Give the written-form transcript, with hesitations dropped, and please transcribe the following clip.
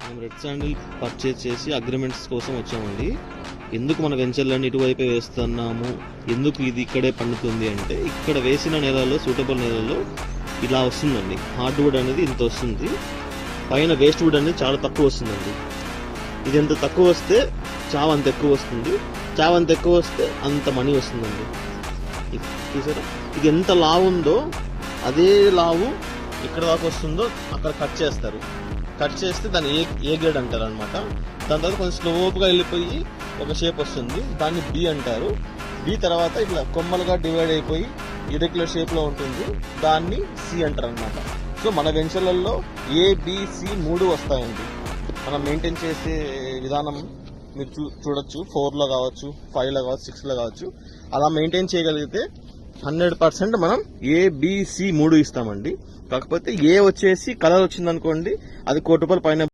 మనం red sandal purchase చేసి agreements కోసం వచ్చామండి. ఎందుకు మన వెంచర్లన్నీ ఇటువైపే వేస్తున్నాము, ఎందుకు ఇది ఇక్కడే పండుతుంది అంటే, ఇక్కడ వేసిన నేలలో, సూటబుల్ నేలలో ఇలా వస్తుందండి. హార్డ్ వుడ్ అనేది ఇంత వస్తుంది, పైన వేస్ట్ వుడ్ అనేది చాలా తక్కువ వస్తుందండి. ఇది ఎంత తక్కువ వస్తే చావ అంత ఎక్కువ వస్తుంది, చావ అంత ఎక్కువ వస్తే అంత మనీ వస్తుందండి. చూసారా, ఇది ఎంత లావు ఉందో అదే లావు ఇక్కడ దాకా వస్తుందో అక్కడ కట్ చేస్తారు. కట్ చేస్తే దాన్ని ఏ గ్రేడ్ అంటారు అనమాట. దాని తర్వాత కొంచెం స్లోప్గా వెళ్ళిపోయి ఒక షేప్ వస్తుంది, దాన్ని బి అంటారు. బి తర్వాత ఇట్లా కొమ్మలుగా డివైడ్ అయిపోయి ఇరెగ్యులర్ షేప్లో ఉంటుంది, దాన్ని సి అంటారు అనమాట. సో మన వెంచర్లలో ఏబిసి 3 వస్తాయండి. మనం మెయింటైన్ చేసే విధానం మీరు చూడొచ్చు. 4లో కావచ్చు, 5లో కావచ్చు, 6లో కావచ్చు. అలా మెయింటైన్ చేయగలిగితే 100% మనం ఏబిసి 3 ఇస్తామండి. కాకపోతే ఏ వచ్చేసి కలర్ వచ్చింది అనుకోండి, అది ₹1,00,000 పైన